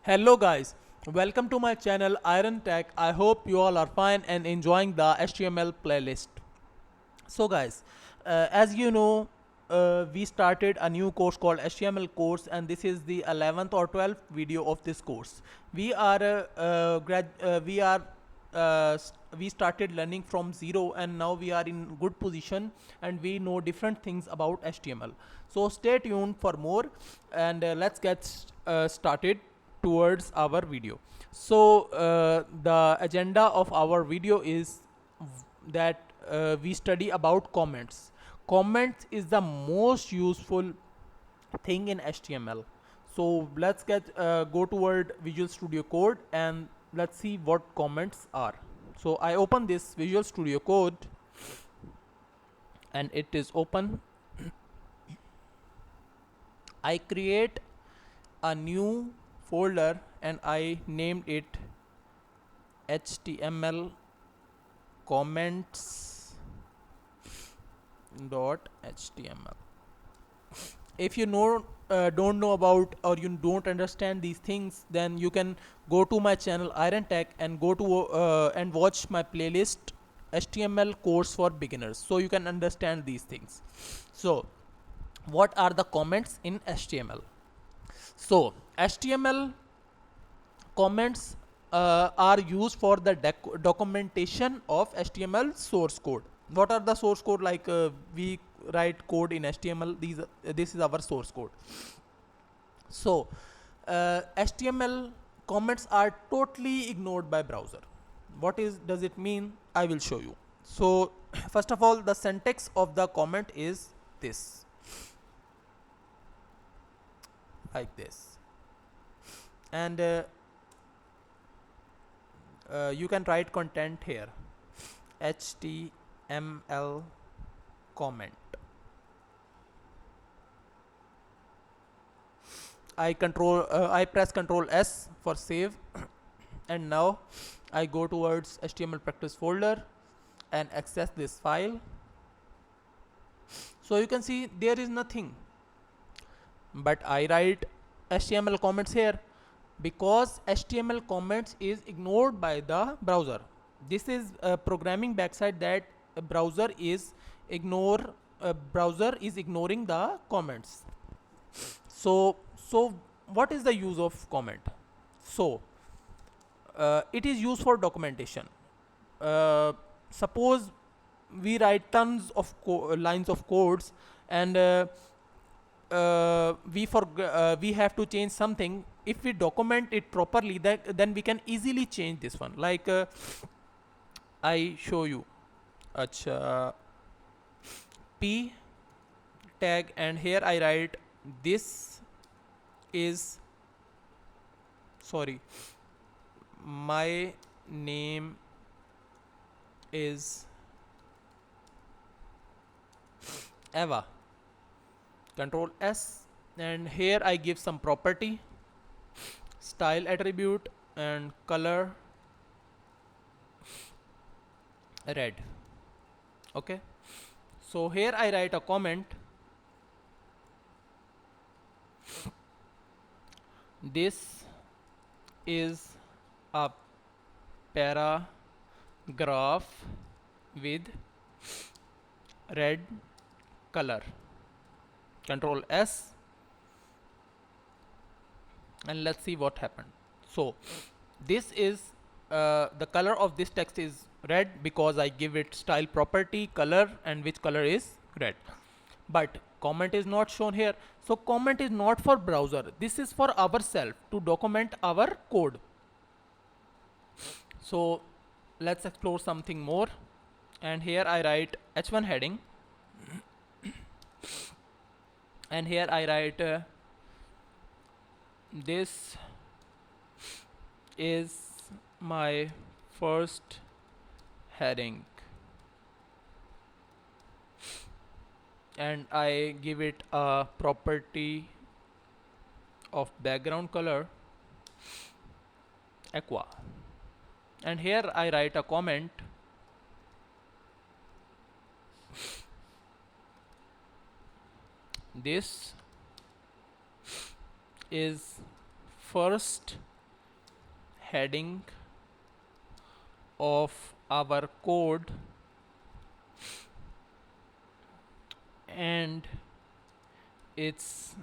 Hello guys, welcome to my channel Iron Tech. I hope you all are fine and enjoying the HTML playlist. So guys, as you know, we started a new course called HTML course, and this is the 11th or 12th video of this course. We are we started learning from zero, and now we are in good position and we know different things about HTML. So stay tuned for more, and let's get started towards our video. So the agenda of our video is that we study about comments. Comments is the most useful thing in HTML. So let's get go toward Visual Studio Code and let's see what comments are. So I open this Visual Studio Code and it is open. I create a new folder and I named it HTML comments.html. If you don't know about or you don't understand these things, then you can go to my channel Iron Tech and go to and watch my playlist HTML course for beginners, so you can understand these things. So what are the comments in HTML? So HTML comments are used for the documentation of HTML source code. What are the source code? Like we write code in HTML. This is our source code. So HTML comments are totally ignored by browser. What does it mean? I will show you. So first of all, the syntax of the comment is this, like this, and you can write content here, HTML comment. I press Control S for save, and now I go towards HTML practice folder and access this file. So you can see there is nothing, but I write HTML comments here because HTML comments is ignored by the browser. This is a programming backside that a browser is ignoring the comments. So what is the use of comment? So it is used for documentation. Suppose we write tons of lines of codes, and we have to change something. If we document it properly, then we can easily change this one. Like I show you. Acha, P tag, and here I write this is, sorry, my name is Eva. Control S, and here I give some property, style attribute, and color red. Okay, so here I write a comment. This is a paragraph with red color. Control S, and let's see what happened. So this is the color of this text is red because I give it style property color, and which color is red. But comment is not shown here. So comment is not for browser. This is for ourselves to document our code. So let's explore something more. And here I write H1 heading, and here I write this is my first heading, and I give it a property of background color aqua, and here I write a comment. This is first heading of our code and its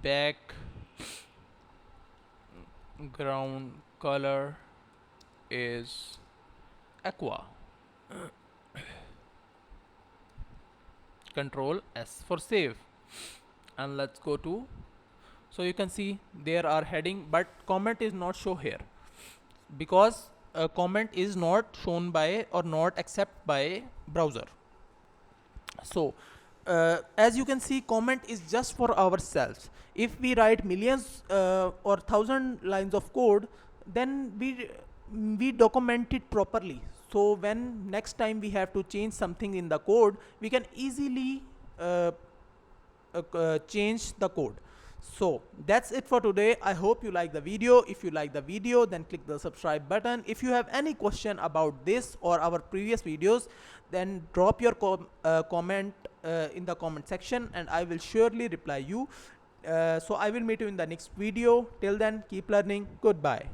background color is aqua. Control S for save, and let's go to, so you can see there are heading, but comment is not show here because comment is not shown by or not accepted by browser. So as you can see, comment is just for ourselves. If we write millions or thousand lines of code, then we document it properly, so when next time we have to change something in the code, we can easily change the code. So that's it for today. I hope you like the video. If you like the video, then click the subscribe button. If you have any question about this or our previous videos, then drop your comment in the comment section, and I will surely reply you. So I will meet you in the next video. Till then, keep learning. Goodbye.